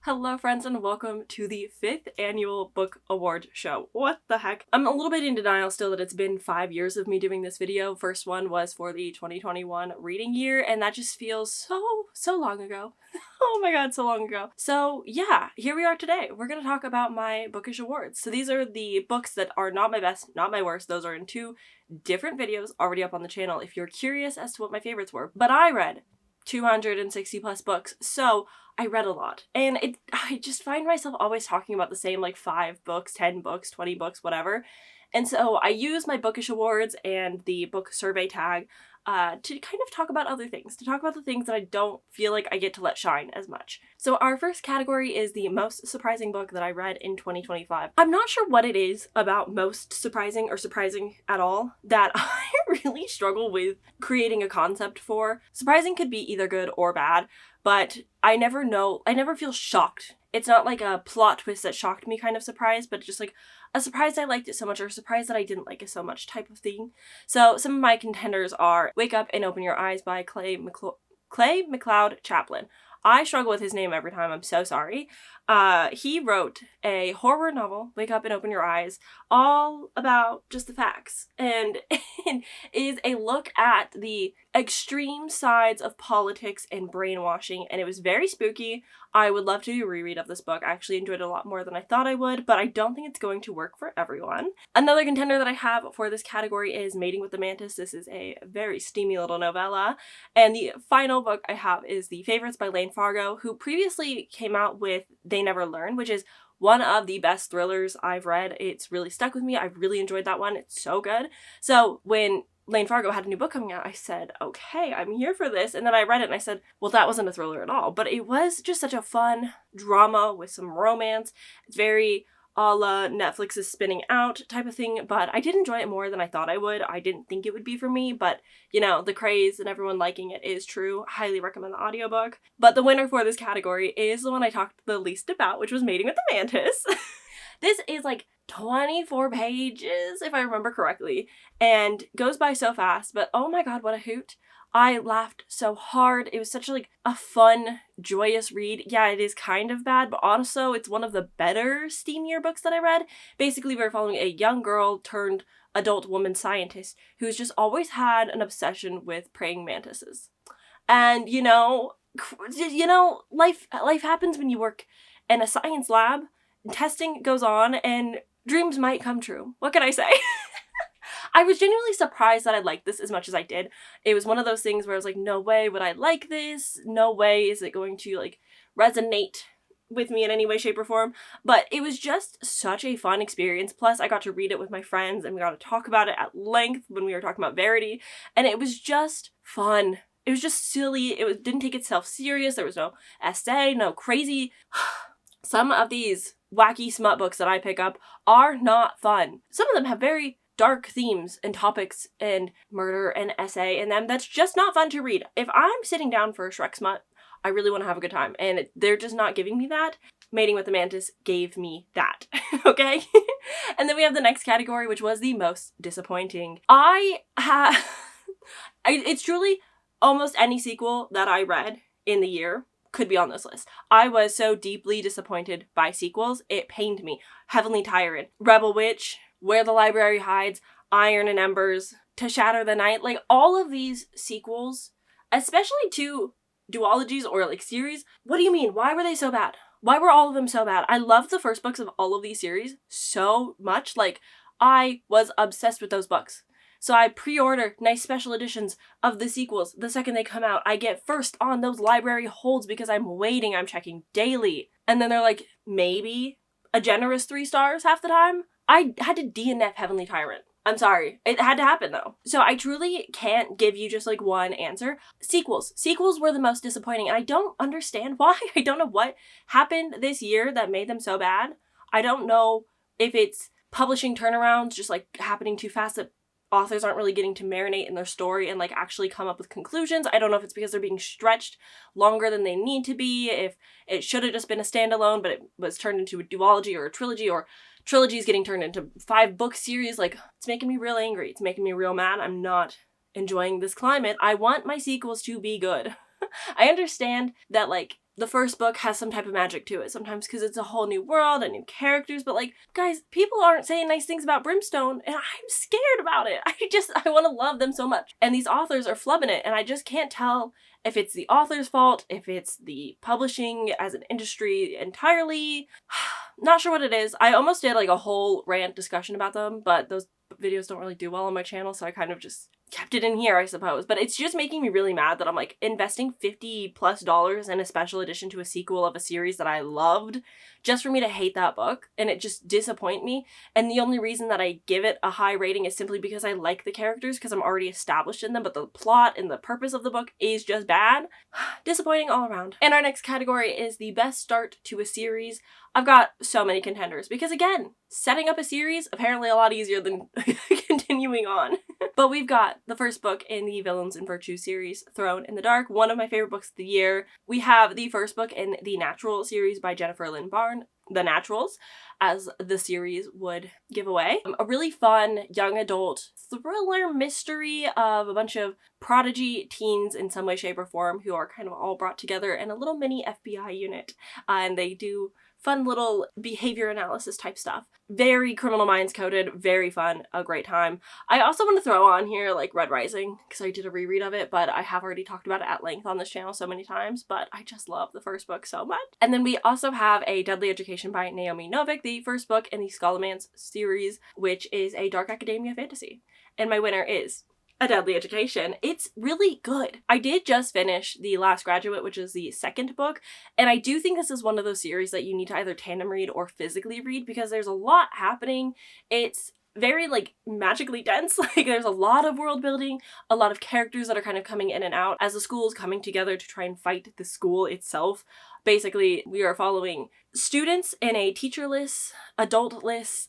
Hello friends and welcome to the 5th annual book award show. What the heck? I'm a little bit in denial still that it's been 5 years of me doing this video. First one was for the 2021 reading year and that just feels so long ago. Oh my god, so long ago. So yeah, here we are today. We're gonna talk about my bookish awards. So these are the books that are not my best, not my worst. Those are in 2 different videos already up on the channel if you're curious as to what my favorites were. But I read 260 plus books, so I read a lot. And I just find myself always talking about the same like 5 books, 10 books, 20 books, whatever. And so I use my bookish awards and the book survey tag to kind of talk about other things, to talk about the things that I don't feel like I get to let shine as much. So our first category is the most surprising book that I read in 2025. I'm not sure what it is about most surprising or surprising at all that I really struggle with creating a concept for. Surprising could be either good or bad, but I never feel shocked. It's not like a plot twist that shocked me kind of surprise, but just like a surprise I liked it so much or a surprise that I didn't like it so much type of thing. So some of my contenders are Wake Up and Open Your Eyes by Clay McLeod Chaplin. I struggle with his name every time, I'm so sorry. He wrote a horror novel, Wake Up and Open Your Eyes, all about just the facts. And it is a look at the extreme sides of politics and brainwashing, and it was very spooky. I would love to do a reread of this book. I actually enjoyed it a lot more than I thought I would, but I don't think it's going to work for everyone. Another contender that I have for this category is Mating with the Mantis. This is a very steamy little novella. And the final book I have is The Favorites by Lane Fargo, who previously came out with They Never Learn, which is one of the best thrillers I've read. It's really stuck with me. I really enjoyed that one. It's so good. So when Lane Fargo had a new book coming out, I said, okay, I'm here for this. And then I read it and I said, well, that wasn't a thriller at all. But it was just such a fun drama with some romance. It's very a la Netflix is spinning out type of thing, but I did enjoy it more than I thought I would. I didn't think it would be for me, but you know, the craze and everyone liking it is true. Highly recommend the audiobook. But the winner for this category is the one I talked the least about, which was Mating with the Mantis. This is like 24 pages, if I remember correctly, and goes by so fast, but oh my god, what a hoot. I laughed so hard. It was such like a fun, joyous read. Yeah, it is kind of bad, but also it's one of the better steamier books that I read. Basically, we're following a young girl turned adult woman scientist who's just always had an obsession with praying mantises. And you know, life happens when you work in a science lab. Testing goes on and dreams might come true. What can I say? I was genuinely surprised that I liked this as much as I did. It was one of those things where I was like, no way would I like this. No way is it going to like resonate with me in any way, shape, or form. But it was just such a fun experience. Plus, I got to read it with my friends and we got to talk about it at length when we were talking about Verity. And it was just fun. It was just silly. It didn't take itself serious. There was no essay, no crazy... Some of these wacky smut books that I pick up are not fun. Some of them have very dark themes and topics and murder and essay in them that's just not fun to read. If I'm sitting down for a Shrek smut, I really want to have a good time, and they're just not giving me that. Mating with the Mantis gave me that, okay? And then we have the next category, which was the most disappointing. It's truly almost any sequel that I read in the year could be on this list. I was so deeply disappointed by sequels, it pained me. Heavenly Tyrant, Rebel Witch, Where the Library Hides, Iron and Embers, To Shatter the Night, like all of these sequels, especially to duologies or like series, what do you mean? Why were they so bad? Why were all of them so bad? I loved the first books of all of these series so much, like I was obsessed with those books. So I pre-order nice special editions of the sequels the second they come out. I get first on those library holds because I'm waiting, I'm checking daily. And then they're like, maybe a generous 3 stars half the time. I had to DNF Heavenly Tyrant. I'm sorry. It had to happen though. So I truly can't give you just like one answer. Sequels. Sequels were the most disappointing and I don't understand why. I don't know what happened this year that made them so bad. I don't know if it's publishing turnarounds just like happening too fast that authors aren't really getting to marinate in their story and like actually come up with conclusions. I don't know if it's because they're being stretched longer than they need to be, if it should have just been a standalone but it was turned into a duology or a trilogy, or trilogies getting turned into 5-book series. Like, it's making me real angry. It's making me real mad. I'm not enjoying this climate. I want my sequels to be good. I understand that, like, the first book has some type of magic to it sometimes because it's a whole new world and new characters, but like, guys, people aren't saying nice things about Brimstone and I'm scared about it. I want to love them so much. And these authors are flubbing it and I just can't tell if it's the author's fault, if it's the publishing as an industry entirely. Not sure what it is. I almost did like a whole rant discussion about them, but those videos don't really do well on my channel, so I kind of just kept it in here, I suppose. But it's just making me really mad that I'm like investing $50+ in a special edition to a sequel of a series that I loved just for me to hate that book, and it just disappoint me. And the only reason that I give it a high rating is simply because I like the characters, because I'm already established in them, but the plot and the purpose of the book is just bad. Disappointing all around. And our next category is the best start to a series. I've got so many contenders because, again, setting up a series apparently a lot easier than continuing on. But we've got the first book in the Villains and Virtues series, Thrown in the Dark, one of my favorite books of the year. We have the first book in the Natural series by Jennifer Lynn Barn, The Naturals, as the series would give away. A really fun young adult thriller mystery of a bunch of prodigy teens in some way, shape, or form who are kind of all brought together in a little mini FBI unit. And they do fun little behavior analysis type stuff. Very Criminal Minds coded, very fun, a great time. I also want to throw on here like Red Rising, because I did a reread of it, but I have already talked about it at length on this channel so many times, but I just love the first book so much. And then we also have A Deadly Education by Naomi Novik, the first book in the Scholomance series, which is a dark academia fantasy. And my winner is A Deadly Education. It's really good. I did just finish The Last Graduate, which is the second book, and I do think this is one of those series that you need to either tandem read or physically read because there's a lot happening. It's very like magically dense. Like there's a lot of world building, a lot of characters that are kind of coming in and out as the school is coming together to try and fight the school itself. Basically, we are following students in a teacherless, adultless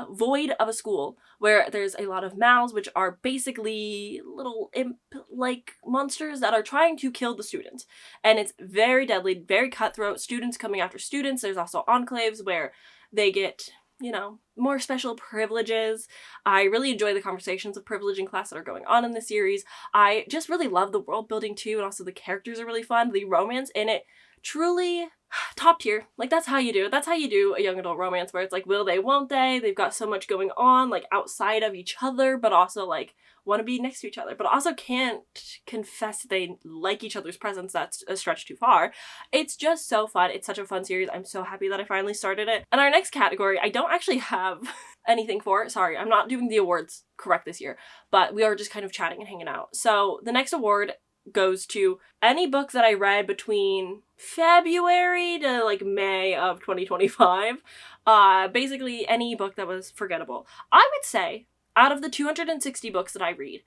void of a school where there's a lot of mouths, which are basically little imp-like monsters that are trying to kill the students. And it's very deadly, very cutthroat, students coming after students. There's also enclaves where they get, you know, more special privileges. I really enjoy the conversations of privilege in class that are going on in the series. I just really love the world building too, and also the characters are really fun. The romance in it, truly top tier. Like that's how you do it. That's how you do a young adult romance where it's like, will they, won't they? They've got so much going on, like outside of each other, but also like want to be next to each other, but also can't confess they like each other's presence. That's a stretch too far. It's just so fun. It's such a fun series. I'm so happy that I finally started it. And our next category, I don't actually have anything for. Sorry, I'm not doing the awards correct this year, but we are just kind of chatting and hanging out. So the next award goes to any book that I read between February to like May of 2025. Basically any book that was forgettable. I would say out of the 260 books that I read,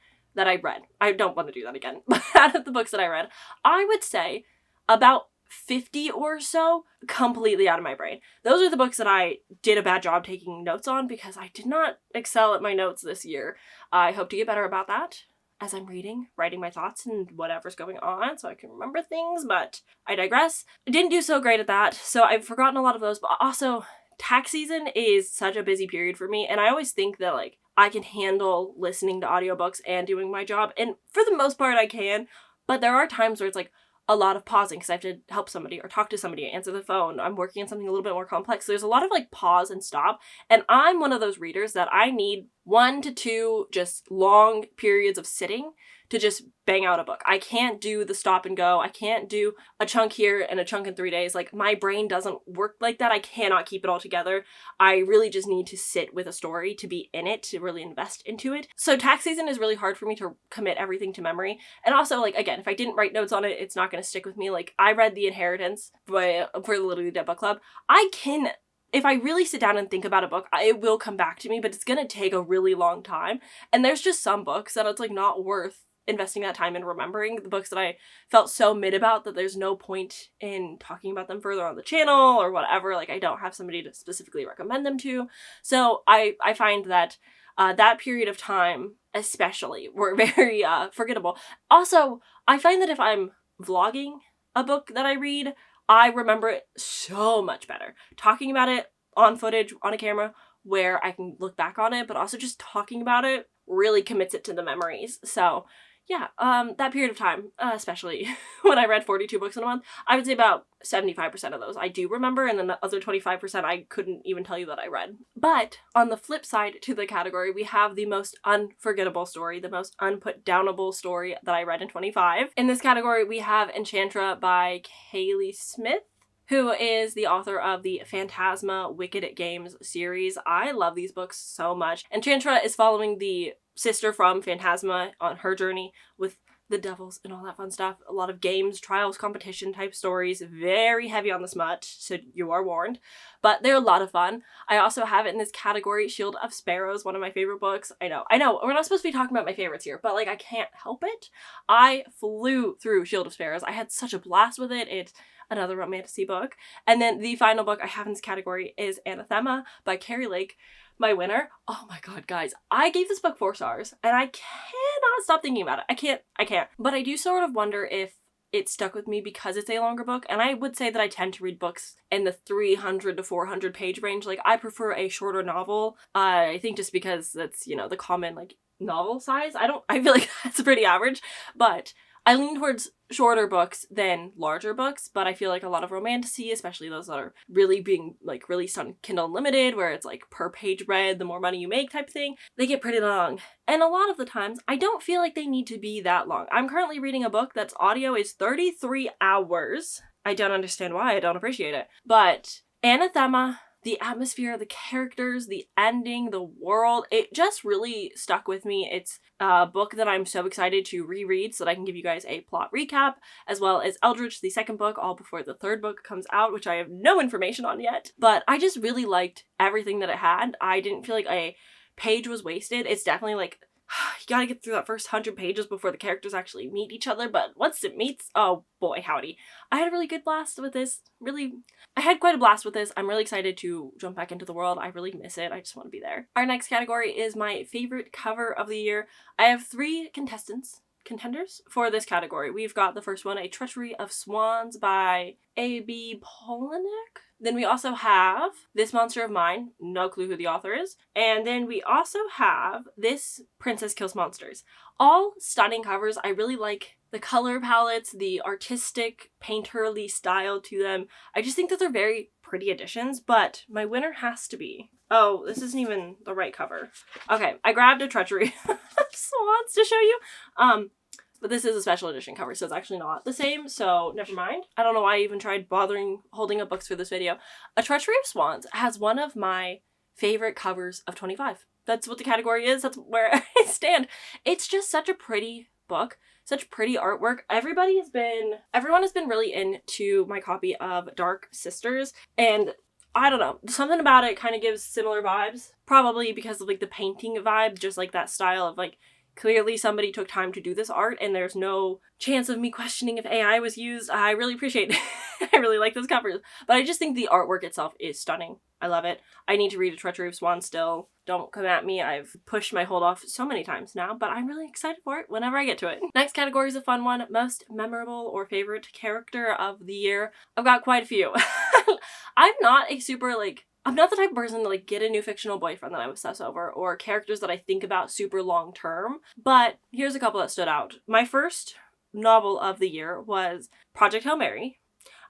I don't want to do that again, but out of the books that I read, I would say about 50 or so completely out of my brain. Those are the books that I did a bad job taking notes on because I did not excel at my notes this year. I hope to get better about that as I'm writing my thoughts and whatever's going on so I can remember things, but I digress. I didn't do so great at that, so I've forgotten a lot of those, but also tax season is such a busy period for me, and I always think that like I can handle listening to audiobooks and doing my job, and for the most part I can, but there are times where it's like a lot of pausing because I have to help somebody or talk to somebody, answer the phone. I'm working on something a little bit more complex. So there's a lot of like pause and stop. And I'm one of those readers that I need 1 to 2 just long periods of sitting to just bang out a book. I can't do the stop and go. I can't do a chunk here and a chunk in 3 days. Like my brain doesn't work like that. I cannot keep it all together. I really just need to sit with a story to be in it, to really invest into it. So tax season is really hard for me to commit everything to memory. And also like, again, if I didn't write notes on it, it's not going to stick with me. Like I read The Inheritance for the Literally Dead Book Club. If I really sit down and think about a book, it will come back to me, but it's going to take a really long time. And there's just some books that it's like not worth investing that time in remembering. The books that I felt so mid about that there's no point in talking about them further on the channel or whatever. Like I don't have somebody to specifically recommend them to. So I find that that period of time especially were very forgettable. Also, I find that if I'm vlogging a book that I read, I remember it so much better. Talking about it on footage, on a camera, where I can look back on it, but also just talking about it really commits it to the memories. So yeah, that period of time, especially when I read 42 books in a month, I would say about 75% of those I do remember, and then the other 25% I couldn't even tell you that I read. But on the flip side to the category, we have the most unforgettable story, the most unput-downable story that I read in 25. In this category, we have Enchantra by Kaylee Smith, who is the author of the Phantasma Wicked Games series. I love these books so much. Enchantra is following the sister from Phantasma on her journey with the devils and all that fun stuff. A lot of games, trials, competition type stories, very heavy on the smut, so you are warned. But they're a lot of fun. I also have it in this category, Shield of Sparrows, one of my favorite books. I know, we're not supposed to be talking about my favorites here, but like I can't help it. I flew through Shield of Sparrows. I had such a blast with it. It's another romantasy book. And then the final book I have in this category is Anathema by Carrie Lake, my winner. Oh my god, guys. I gave this book 4 stars, and I cannot stop thinking about it. I can't. But I do sort of wonder if it stuck with me because it's a longer book, and I would say that I tend to read books in the 300 to 400 page range. Like, I prefer a shorter novel. I think just because that's, you know, the common, like, novel size. I feel like that's pretty average, but I lean towards shorter books than larger books, but I feel like a lot of romantasy, especially those that are really being like released on Kindle Unlimited, where it's like per page read, the more money you make type thing, they get pretty long. And a lot of the times, I don't feel like they need to be that long. I'm currently reading a book that's audio is 33 hours. I don't understand why, I don't appreciate it. But Anathema, the atmosphere, the characters, the ending, the world, it just really stuck with me. It's a book that I'm so excited to reread so that I can give you guys a plot recap, as well as Eldritch, the second book, all before the third book comes out, which I have no information on yet. But I just really liked everything that it had. I didn't feel like a page was wasted. It's definitely like, you gotta get through that first 100 pages before the characters actually meet each other, but once it meets, oh boy, howdy. I had a really good blast with this. I had quite a blast with this. I'm really excited to jump back into the world. I really miss it. I just want to be there. Our next category is my favorite cover of the year. I have 3 contenders for this category. We've got the first one, A Treachery of Swans by A.B. Polinek. Then we also have This Monster of Mine, no clue who the author is. And then we also have This Princess Kills Monsters. All stunning covers. I really like the color palettes, the artistic, painterly style to them. I just think that they're very pretty additions, but my winner has to be... Oh, this isn't even the right cover. Okay, I grabbed A Treachery of Swans to show you. But this is a special edition cover, so it's actually not the same, so never mind. I don't know why I even tried holding up books for this video. A Treachery of Swans has one of my favorite covers of 25. That's what the category is. That's where I stand. It's just such a pretty book, such pretty artwork. Everyone has been really into my copy of Dark Sisters, and I don't know, something about it kind of gives similar vibes. Probably because of like the painting vibe, just like that style of like, clearly somebody took time to do this art, and there's no chance of me questioning if AI was used. I really appreciate it. I really like those covers. But I just think the artwork itself is stunning. I love it. I need to read A Treachery of Swans still. Don't come at me. I've pushed my hold off so many times now, but I'm really excited for it whenever I get to it. Next category is a fun one. Most memorable or favorite character of the year. I've got quite a few. I'm not the type of person to like get a new fictional boyfriend that I obsess over, or characters that I think about super long term, but here's a couple that stood out. My first novel of the year was Project Hail Mary.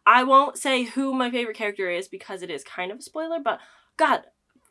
I won't say who my favorite character is because it is kind of a spoiler, but god,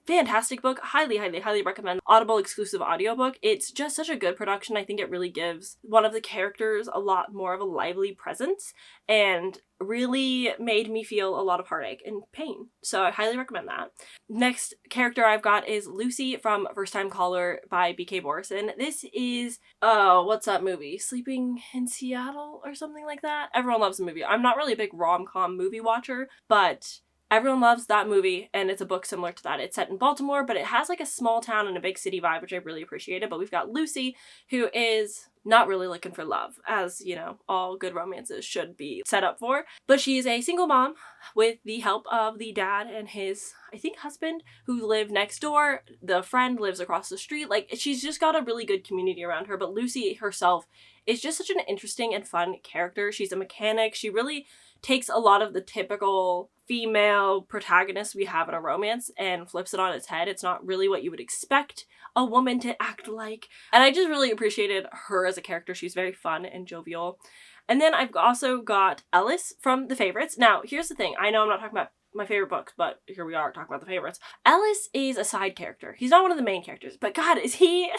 fantastic book. Highly, highly, highly recommend. Audible exclusive audiobook. It's just such a good production. I think it really gives one of the characters a lot more of a lively presence and really made me feel a lot of heartache and pain. So I highly recommend that. Next character I've got is Lucy from First Time Caller by B.K. Borison. This is, what's that movie? Sleeping in Seattle or something like that? Everyone loves the movie. I'm not really a big rom-com movie watcher, but everyone loves that movie, and it's a book similar to that. It's set in Baltimore, but it has like a small town and a big city vibe, which I really appreciated. But we've got Lucy, who is not really looking for love, as, you know, all good romances should be set up for. But she is a single mom with the help of the dad and his, I think, husband, who live next door. The friend lives across the street. Like, she's just got a really good community around her. But Lucy herself is just such an interesting and fun character. She's a mechanic. She really takes a lot of the typical female protagonist we have in a romance and flips it on its head. It's not really what you would expect a woman to act like. And I just really appreciated her as a character. She's very fun and jovial. And then I've also got Ellis from The Favorites. Now, here's the thing. I know I'm not talking about my favorite books, but here we are talking about The Favorites. Ellis is a side character. He's not one of the main characters, but God, is he...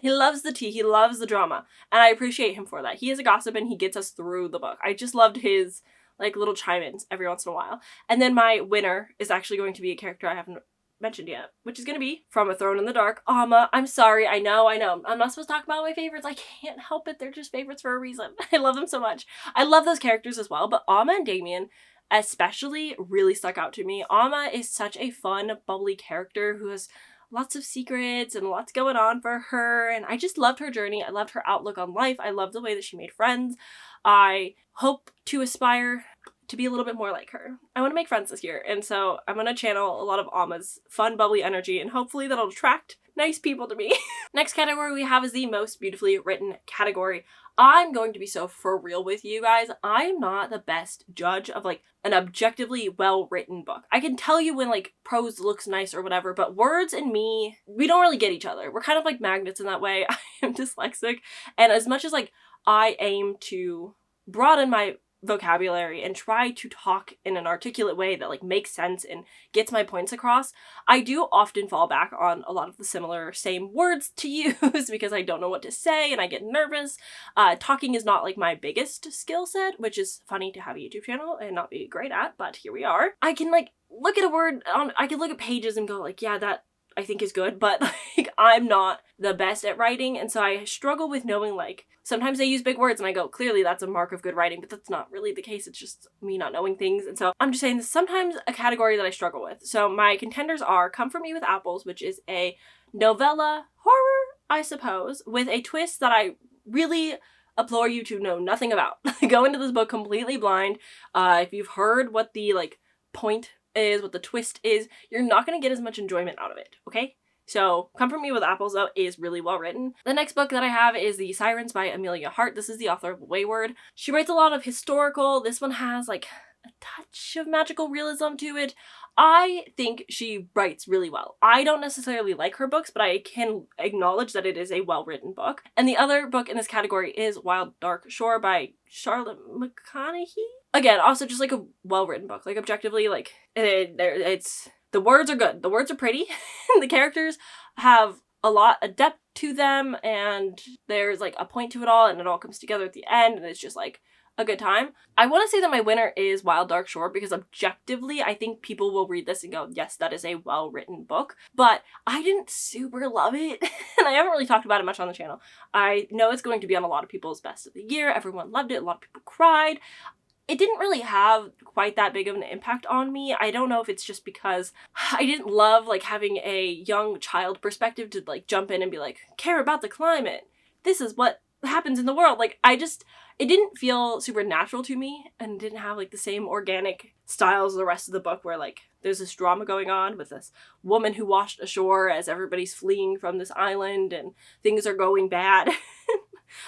he loves the tea. He loves the drama. And I appreciate him for that. He is a gossip and he gets us through the book. I just loved his like little chime-ins every once in a while. And then my winner is actually going to be a character I haven't mentioned yet, which is going to be from A Throne in the Dark, Amma. I'm sorry, I know. I'm not supposed to talk about my favorites. I can't help it. They're just favorites for a reason. I love them so much. I love those characters as well, but Amma and Damien especially really stuck out to me. Amma is such a fun, bubbly character who has lots of secrets and lots going on for her, and I just loved her journey. I loved her outlook on life. I loved the way that she made friends. I hope to aspire to be a little bit more like her. I want to make friends this year, and so I'm going to channel a lot of Amma's fun, bubbly energy, and hopefully that'll attract nice people to me. Next category we have is the most beautifully written category. I'm going to be so for real with you guys. I'm not the best judge of like an objectively well-written book. I can tell you when like prose looks nice or whatever, but words and me, we don't really get each other. We're kind of like magnets in that way. I am dyslexic, and as much as like I aim to broaden my vocabulary and try to talk in an articulate way that like makes sense and gets my points across, I do often fall back on a lot of the similar same words to use because I don't know what to say and I get nervous. Talking is not like my biggest skill set, which is funny to have a YouTube channel and not be great at, but here we are. I can like look at a word I can look at pages and go like, yeah, that I think is good, but like I'm not the best at writing, and so I struggle with knowing like sometimes I use big words and I go, clearly that's a mark of good writing, but that's not really the case. It's just me not knowing things. And so I'm just saying this is sometimes a category that I struggle with. So my contenders are Come For Me With Apples, which is a novella horror, I suppose, with a twist that I really implore you to know nothing about. Go into this book completely blind. If you've heard what the like point is, what the twist is, you're not going to get as much enjoyment out of it, okay? So, Come For Me With Apples, though, is really well written. The next book that I have is The Sirens by Amelia Hart. This is the author of Wayward. She writes a lot of historical. This one has, like, a touch of magical realism to it. I think she writes really well. I don't necessarily like her books, but I can acknowledge that it is a well-written book. And the other book in this category is Wild Dark Shore by Charlotte McConaughey. Again, also just like a well-written book. Like, objectively, like, it's... the words are good. The words are pretty. The characters have a lot of depth to them, and there's, like, a point to it all, and it all comes together at the end, and it's just, like, a good time. I want to say that my winner is Wild Dark Shore because objectively, I think people will read this and go, yes, that is a well-written book, but I didn't super love it, and I haven't really talked about it much on the channel. I know it's going to be on a lot of people's best of the year. Everyone loved it. A lot of people cried. It didn't really have quite that big of an impact on me. I don't know if it's just because I didn't love, like, having a young child perspective to, like, jump in and be like, care about the climate. This is what happens in the world. Like, it didn't feel super natural to me and didn't have, like, the same organic style as the rest of the book where, like, there's this drama going on with this woman who washed ashore as everybody's fleeing from this island and things are going bad.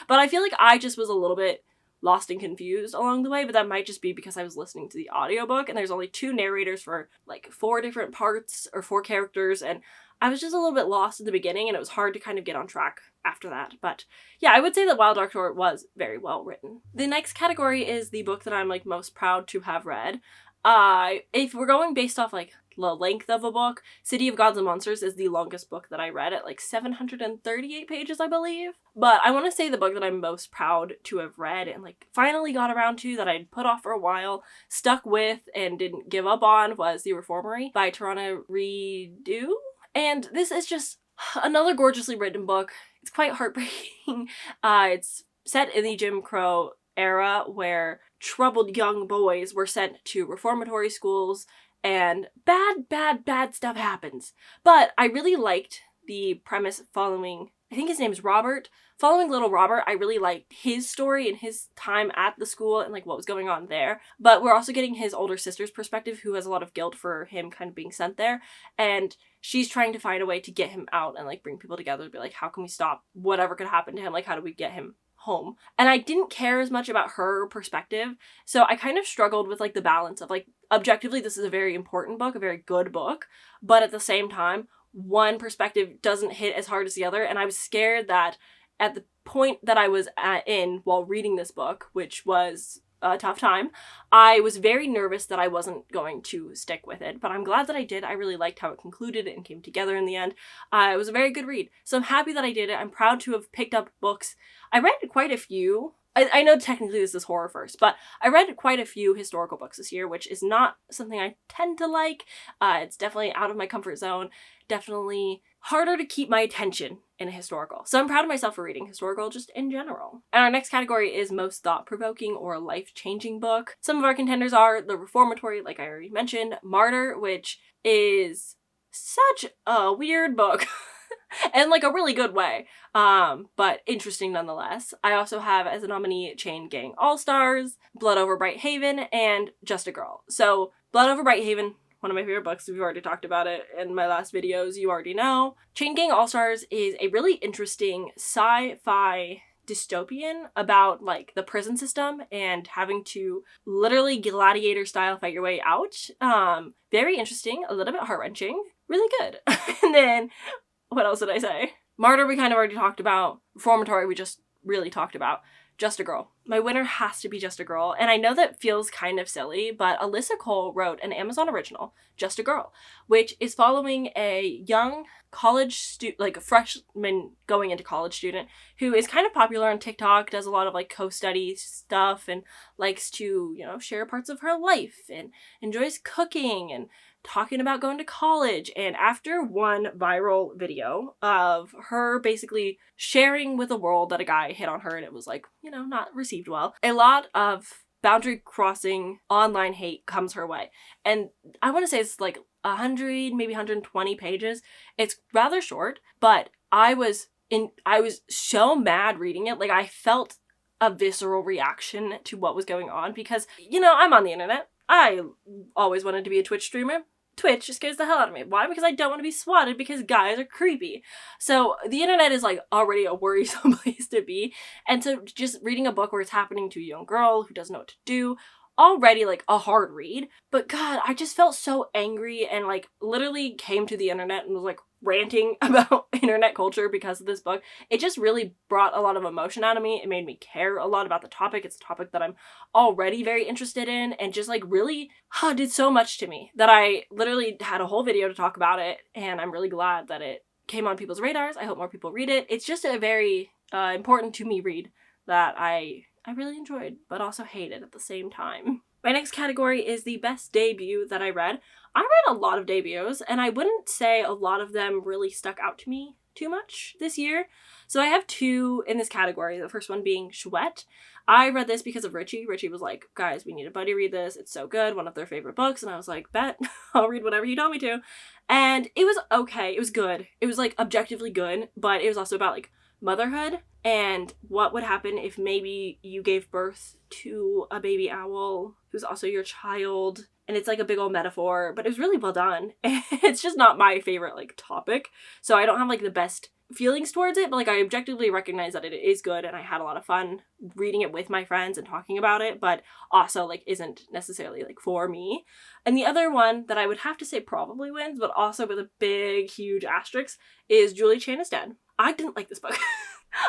But I feel like I just was a little bit lost and confused along the way, but that might just be because I was listening to the audiobook and there's only 2 narrators for like 4 different parts or 4 characters, and I was just a little bit lost in the beginning and it was hard to kind of get on track after that. But yeah, I would say that Wild Dark Shore was very well written. The next category is the book that I'm like most proud to have read. If we're going based off like the length of a book, City of Gods and Monsters is the longest book that I read at like 738 pages, I believe. But I want to say the book that I'm most proud to have read and like finally got around to, that I'd put off for a while, stuck with, and didn't give up on, was The Reformatory by Tarana Readu. And this is just another gorgeously written book. It's quite heartbreaking. It's set in the Jim Crow era where troubled young boys were sent to reformatory schools and bad stuff happens. But I really liked the premise following, I think his name's Robert. Following little Robert, I really liked his story and his time at the school and like what was going on there. But we're also getting his older sister's perspective, who has a lot of guilt for him kind of being sent there. And she's trying to find a way to get him out and like bring people together to be like, how can we stop whatever could happen to him? Like, how do we get him home. And I didn't care as much about her perspective. So I kind of struggled with like the balance of like, objectively, this is a very important book, a very good book. But at the same time, one perspective doesn't hit as hard as the other. And I was scared that at the point that I was in while reading this book, which was a tough time, I was very nervous that I wasn't going to stick with it, but I'm glad that I did. I really liked how it concluded and came together in the end. It was a very good read, so I'm happy that I did it. I'm proud to have picked up books. I read quite a few. I know technically this is horror first, but I read quite a few historical books this year, which is not something I tend to like. It's definitely out of my comfort zone, definitely harder to keep my attention in a historical. So I'm proud of myself for reading historical just in general. And our next category is most thought-provoking or life-changing book. Some of our contenders are The Reformatory, like I already mentioned, Martyr, which is such a weird book. And like a really good way, but interesting nonetheless. I also have as a nominee Chain Gang All-Stars, Blood Over Bright Haven, and Just a Girl. So Blood Over Bright Haven, one of my favorite books. We've already talked about it in my last videos, you already know. Chain Gang All-Stars is a really interesting sci-fi dystopian about like the prison system and having to literally gladiator style fight your way out. Very interesting, a little bit heart-wrenching, really good. And then what else did I say? Martyr we kind of already talked about. Reformatory we just really talked about. Just a Girl. My winner has to be Just a Girl, and I know that feels kind of silly, but Alyssa Cole wrote an Amazon original, Just a Girl, which is following a young college student, like a freshman going into college student, who is kind of popular on TikTok, does a lot of like co-study stuff, and likes to, you know, share parts of her life, and enjoys cooking, and talking about going to college. And after one viral video of her basically sharing with the world that a guy hit on her and it was like, you know, not received well, a lot of boundary crossing online hate comes her way. And I want to say it's like 100, maybe 120 pages. It's rather short, but I was so mad reading it. Like I felt a visceral reaction to what was going on because, you know, I'm on the internet. I always wanted to be a Twitch streamer. Twitch just scares the hell out of me. Why? Because I don't want to be swatted because guys are creepy. So the internet is like already a worrisome place to be. And so just reading a book where it's happening to a young girl who doesn't know what to do, already like a hard read. But God, I just felt so angry and like literally came to the internet and was like ranting about internet culture because of this book. It just really brought a lot of emotion out of me. It made me care a lot about the topic. It's a topic that I'm already very interested in and just like really did so much to me that I literally had a whole video to talk about it, and I'm really glad that it came on people's radars. I hope more people read it. It's just a very important to me read that I really enjoyed, but also hated at the same time. My next category is the best debut that I read. I read a lot of debuts, and I wouldn't say a lot of them really stuck out to me too much this year. So I have two in this category, the first one being Chouette. I read this because of Richie. Richie was like, guys, we need a buddy read this. It's so good, one of their favorite books. And I was like, bet, I'll read whatever you tell me to. And it was okay, it was good. It was like objectively good, but it was also about like motherhood and what would happen if maybe you gave birth to a baby owl who's also your child. And it's like a big old metaphor, but it was really well done. It's just not my favorite like topic, so I don't have like the best feelings towards it, but like I objectively recognize that it is good and I had a lot of fun reading it with my friends and talking about it, but also like isn't necessarily like for me. And the other one that I would have to say probably wins, but also with a big huge asterisk, is Julie Chan is Dead. I didn't like this book.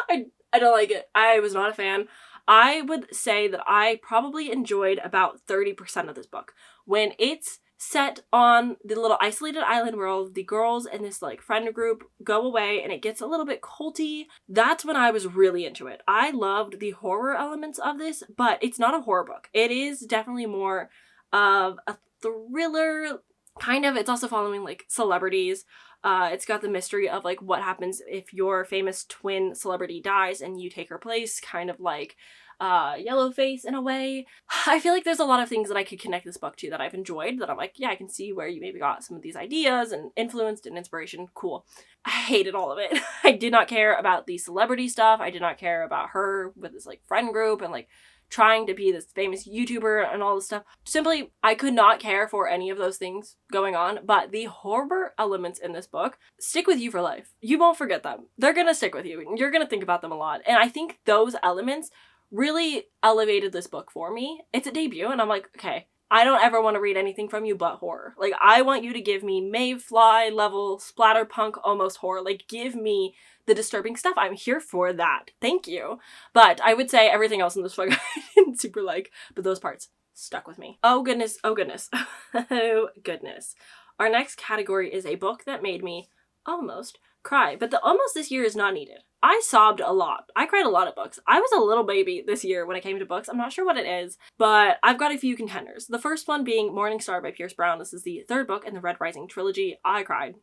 I don't like it. I was not a fan. I would say that I probably enjoyed about 30% of this book. When it's set on the little isolated island where all the girls and this like friend group go away and it gets a little bit culty, that's when I was really into it. I loved the horror elements of this, but it's not a horror book. It is definitely more of a thriller, kind of. It's also following like celebrities. It's got the mystery of like what happens if your famous twin celebrity dies and you take her place, kind of like Yellowface in a way. I feel like there's a lot of things that I could connect this book to that I've enjoyed, that I'm like, yeah, I can see where you maybe got some of these ideas and influenced and inspiration. Cool. I hated all of it. I did not care about the celebrity stuff. I did not care about her with this like friend group and like trying to be this famous YouTuber and all this stuff. Simply, I could not care for any of those things going on, but the horror elements in this book stick with you for life. You won't forget them. They're gonna stick with you. You're gonna think about them a lot. And I think those elements really elevated this book for me. It's a debut, and I'm like, okay, I don't ever want to read anything from you but horror. Like, I want you to give me Mayfly level splatterpunk almost horror. Like, give me the disturbing stuff. I'm here for that. Thank you. But I would say everything else in this book I didn't super like, but those parts stuck with me. Oh goodness, oh goodness, oh goodness. Our next category is a book that made me almost cry, but the almost this year is not needed. I sobbed a lot. I cried a lot at books. I was a little baby this year when it came to books. I'm not sure what it is, but I've got a few contenders. The first one being Morning Star by Pierce Brown. This is the third book in the Red Rising trilogy. I cried.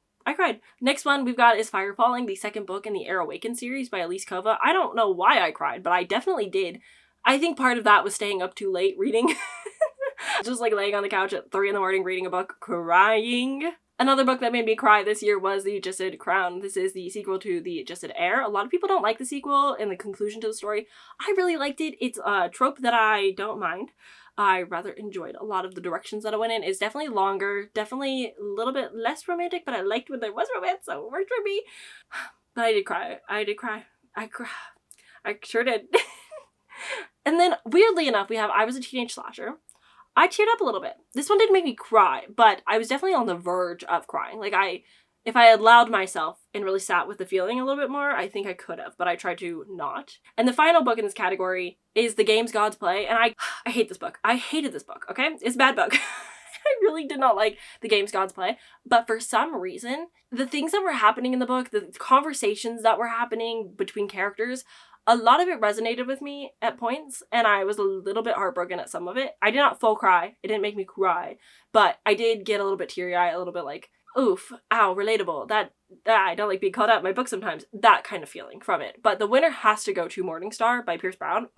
Next one we've got is Fire Falling, the second book in the Air Awakened series by Elise Kova. I don't know why I cried, but I definitely did. I think part of that was staying up too late reading. Just like laying on the couch at 3 a.m. reading a book, crying. Another book that made me cry this year was The Adjusted Crown. This is the sequel to The Adjusted Heir. A lot of people don't like the sequel and the conclusion to the story. I really liked it. It's a trope that I don't mind. I rather enjoyed a lot of the directions that I went in. It's definitely longer, definitely a little bit less romantic, but I liked when there was romance, so it worked for me. But I did cry. I sure did. And then, weirdly enough, we have I Was a Teenage Slasher. I teared up a little bit. This one didn't make me cry, but I was definitely on the verge of crying. Like, if I had allowed myself and really sat with the feeling a little bit more, I think I could have, but I tried to not. And the final book in this category is The Games Gods Play, and I hate this book. I hated this book, okay? It's a bad book. I really did not like The Games Gods Play, but for some reason, the things that were happening in the book, the conversations that were happening between characters, a lot of it resonated with me at points, and I was a little bit heartbroken at some of it. I did not full cry. It didn't make me cry, but I did get a little bit teary-eyed, a little bit like, oof, ow, relatable. That I don't like being caught up in my book sometimes. That kind of feeling from it. But the winner has to go to Morning Star by Pierce Brown.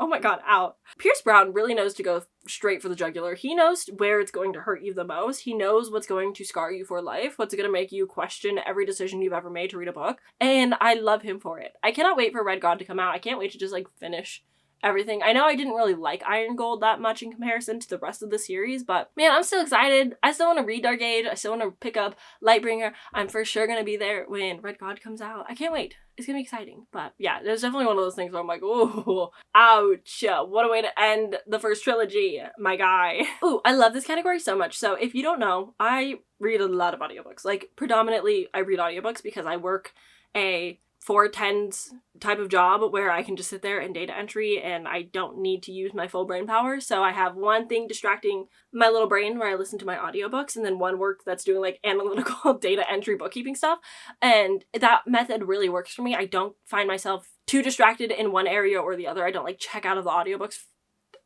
Oh my god, ow. Pierce Brown really knows to go straight for the jugular. He knows where it's going to hurt you the most. He knows what's going to scar you for life, what's going to make you question every decision you've ever made to read a book. And I love him for it. I cannot wait for Red God to come out. I can't wait to just like finish everything. I know I didn't really like Iron Gold that much in comparison to the rest of the series, but man, I'm still excited. I still want to read Dark Age. I still want to pick up Lightbringer. I'm for sure going to be there when Red God comes out. I can't wait. It's going to be exciting. But yeah, there's definitely one of those things where I'm like, oh, ouch. What a way to end the first trilogy, my guy. Ooh, I love this category so much. So if you don't know, I read a lot of audiobooks. Like, predominantly, I read audiobooks because I work a 4/10s type of job where I can just sit there and data entry and I don't need to use my full brain power. So I have one thing distracting my little brain where I listen to my audiobooks, and then one work that's doing like analytical data entry bookkeeping stuff. And that method really works for me. I don't find myself too distracted in one area or the other. I don't like check out of the audiobooks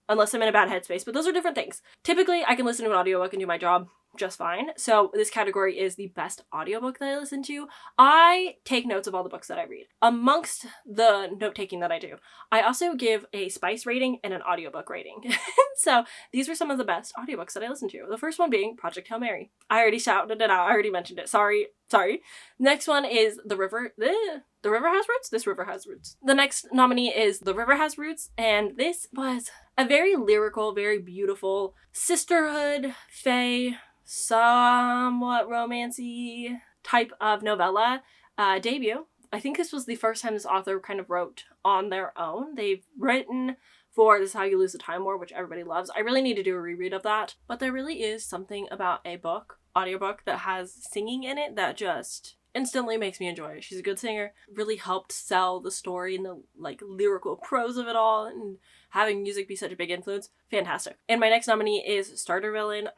unless I'm in a bad headspace, but those are different things. Typically, I can listen to an audiobook and do my job just fine. So this category is the best audiobook that I listen to. I take notes of all the books that I read. Amongst the note-taking that I do, I also give a spice rating and an audiobook rating. So these were some of the best audiobooks that I listened to. The first one being Project Hail Mary. I already shouted it out. I already mentioned it. Sorry. Next one is The River Has Roots? This River Has Roots. The next nominee is The River Has Roots, and this was a very lyrical, very beautiful sisterhood, fae, somewhat romancy type of novella debut. I think this was the first time this author kind of wrote on their own. They've written for This Is How You Lose the Time War, which everybody loves. I really need to do a reread of that. But there really is something about a audiobook that has singing in it that just instantly makes me enjoy it. She's a good singer, really helped sell the story and the like lyrical prose of it all, and having music be such a big influence. Fantastic. And my next nominee is Starter Villain.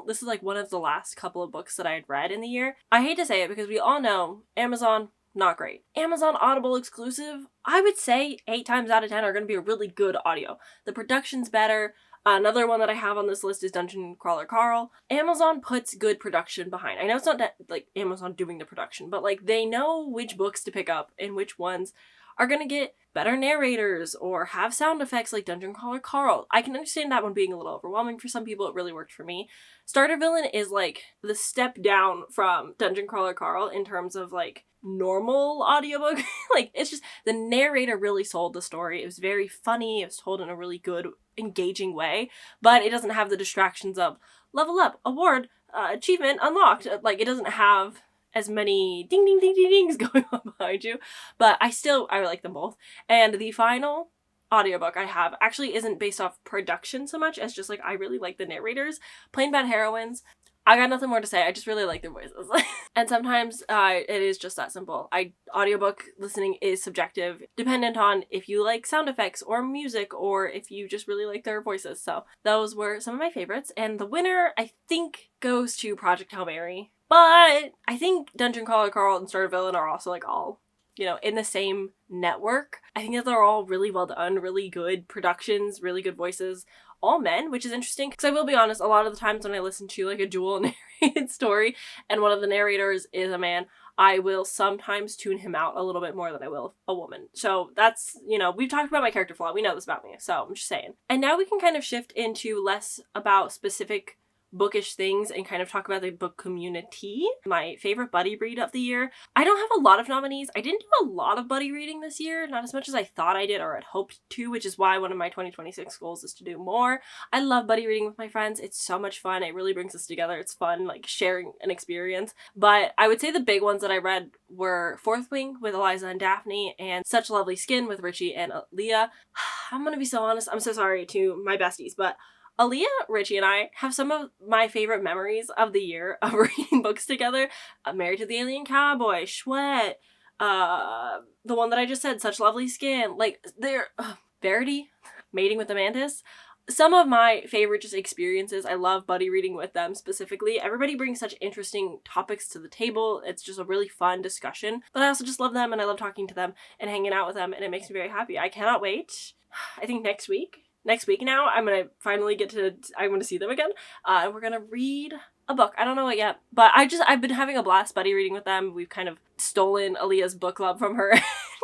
This is like one of the last couple of books that I had read in the year. I hate to say it because we all know Amazon, not great. Amazon Audible exclusive, I would say 8 times out of 10 are going to be a really good audio. The production's better. Another one that I have on this list is Dungeon Crawler Carl. Amazon puts good production behind. I know it's not that, like Amazon doing the production, but like they know which books to pick up and which ones are gonna get better narrators or have sound effects like Dungeon Crawler Carl. I can understand that one being a little overwhelming for some people. It really worked for me. Starter Villain is like the step down from Dungeon Crawler Carl in terms of like normal audiobook. Like, it's just the narrator really sold the story. It was very funny. It was told in a really good, engaging way, but it doesn't have the distractions of level up, award, achievement unlocked. Like, it doesn't have as many ding ding ding ding dings going on behind you, but I like them both. And the final audiobook I have actually isn't based off production so much as just like I really like the narrators. Plain Bad Heroines, I got nothing more to say. I just really like their voices. And sometimes it is just that simple. Audiobook listening is subjective, dependent on if you like sound effects or music or if you just really like their voices. So those were some of my favorites. And the winner, I think, goes to Project Hail Mary. But I think Dungeon Crawler Carl and Starter Villain are also like all, in the same network. I think that they're all really well done, really good productions, really good voices. All men, which is interesting because I will be honest, a lot of the times when I listen to like a dual narrated story and one of the narrators is a man, I will sometimes tune him out a little bit more than I will a woman. So that's, we've talked about my character flaw. We know this about me. So I'm just saying. And now we can kind of shift into less about specific bookish things and kind of talk about the book community. My favorite buddy read of the year. I don't have a lot of nominees. I didn't do a lot of buddy reading this year, not as much as I thought I did or had hoped to, which is why one of my 2026 goals is to do more. I love buddy reading with my friends. It's so much fun. It really brings us together. It's fun, like sharing an experience. But I would say the big ones that I read were Fourth Wing with Eliza and Daphne and Such Lovely Skin with Richie and Aaliyah. I'm gonna be so honest. I'm so sorry to my besties, but Aaliyah, Richie, and I have some of my favorite memories of the year of reading books together. Married to the Alien Cowboy, Schwet, the one that I just said, Such Lovely Skin, like, they're, Verity, Mating with the Mantis. Some of my favorite just experiences. I love buddy reading with them specifically. Everybody brings such interesting topics to the table. It's just a really fun discussion. But I also just love them and I love talking to them and hanging out with them and it makes me very happy. I cannot wait. I think next week now, I'm going to finally I'm going to see them again. And we're going to read a book. I don't know it yet, but I've been having a blast buddy reading with them. We've kind of stolen Aaliyah's book club from her.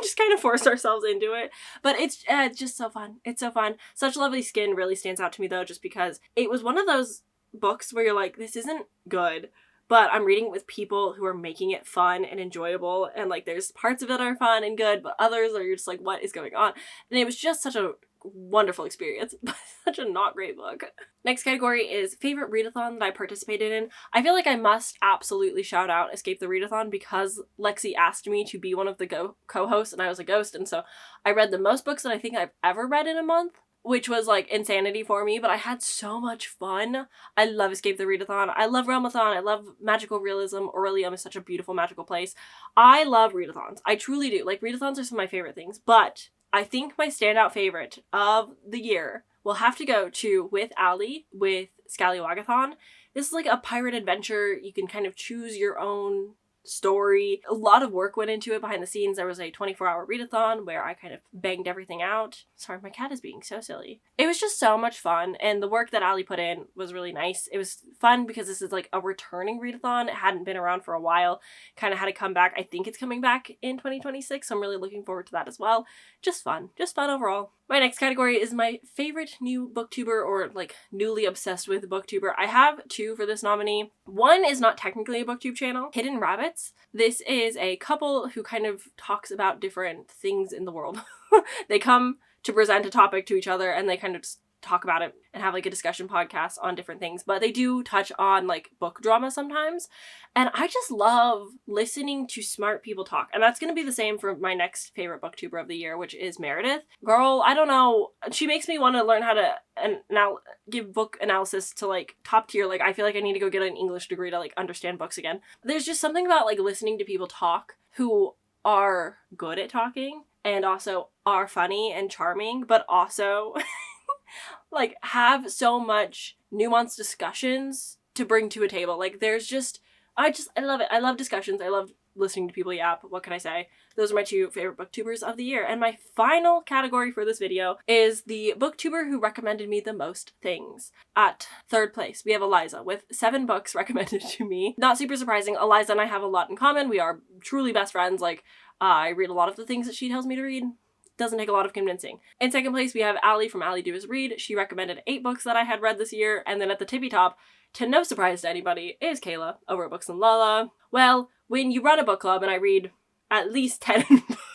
Just kind of forced ourselves into it. But it's just so fun. It's so fun. Such Lovely Skin really stands out to me though, just because it was one of those books where you're like, this isn't good, but I'm reading it with people who are making it fun and enjoyable. And like, there's parts of it are fun and good, but others are just like, what is going on? And it was just such a wonderful experience, but such a not great book. Next category is favorite readathon that I participated in. I feel like I must absolutely shout out Escape the Readathon because Lexi asked me to be one of the co-hosts and I was a ghost, and so I read the most books that I think I've ever read in a month, which was like insanity for me, but I had so much fun. I love Escape the Readathon. I love Realmathon. I love magical realism. Aurelium is such a beautiful magical place. I love readathons. I truly do. Like, readathons are some of my favorite things, but I think my standout favorite of the year will have to go to With Allie with Scallywagathon. This is like a pirate adventure. You can kind of choose your own story. A lot of work went into it behind the scenes. There was a 24-hour readathon where I kind of banged everything out. Sorry, my cat is being so silly. It was just so much fun, and the work that Allie put in was really nice. It was fun because this is like a returning readathon. It hadn't been around for a while. Kind of had to come back. I think it's coming back in 2026, so I'm really looking forward to that as well. Just fun overall. My next category is my favorite new booktuber, or like newly obsessed with booktuber. I have two for this nominee. One is not technically a booktube channel, Hidden Rabbits. This is a couple who kind of talks about different things in the world. They come to present a topic to each other and they kind of just talk about it and have like a discussion podcast on different things, but they do touch on like book drama sometimes, and I just love listening to smart people talk. And that's gonna be the same for my next favorite booktuber of the year, which is Meredith. Girl, I don't know, she makes me want to learn how to now give book analysis to like top tier. Like, I feel like I need to go get an English degree to like understand books again. There's just something about like listening to people talk who are good at talking and also are funny and charming, but also like have so much nuanced discussions to bring to a table. Like, there's just I love it. I love discussions. I love listening to people yap. What can I say? Those are my 2 favorite booktubers of the year. And my final category for this video is the booktuber who recommended me the most things. At 3rd place, we have Eliza with 7 books recommended to me. Not super surprising. Eliza and I have a lot in common. We are truly best friends. Like, I read a lot of the things that she tells me to read. Doesn't take a lot of convincing. In 2nd place, we have Allie from Allie Do Is Read. She recommended 8 books that I had read this year. And then at the tippy top, to no surprise to anybody, is Kayla over at Books and Lala. Well, when you run a book club and I read at least 10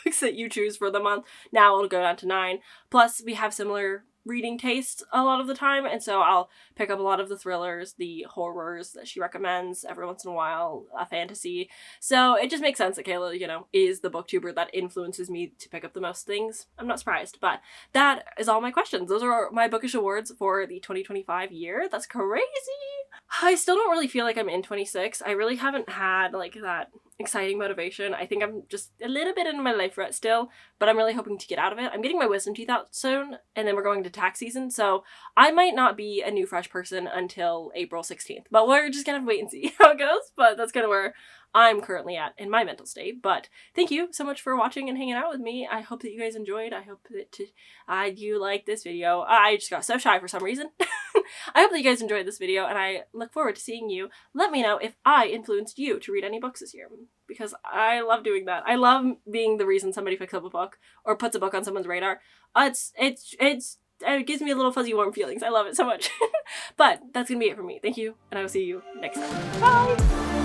books that you choose for the month, now it'll go down to 9. Plus, we have similar reading tastes a lot of the time, and so I'll pick up a lot of the thrillers, the horrors that she recommends every once in a while, a fantasy. So it just makes sense that Kayla, you know, is the booktuber that influences me to pick up the most things. I'm not surprised, but that is all my questions. Those are my bookish awards for the 2025 year. That's crazy! I still don't really feel like I'm in 26. I really haven't had like that exciting motivation. I think I'm just a little bit in my life rut still, but I'm really hoping to get out of it. I'm getting my wisdom teeth out soon, and then we're going to tax season, so I might not be a new fresh person until April 16th, but we're just gonna wait and see how it goes. But that's kind of where I'm currently at in my mental state. But thank you so much for watching and hanging out with me. I hope that you guys enjoyed. I hope that you liked this video. I just got so shy for some reason. I hope that you guys enjoyed this video, and I look forward to seeing you. Let me know if I influenced you to read any books this year, because I love doing that. I love being the reason somebody picks up a book or puts a book on someone's radar. It gives me a little fuzzy warm feelings. I love it so much. But that's gonna be it for me. Thank you, and I will see you next time. Bye!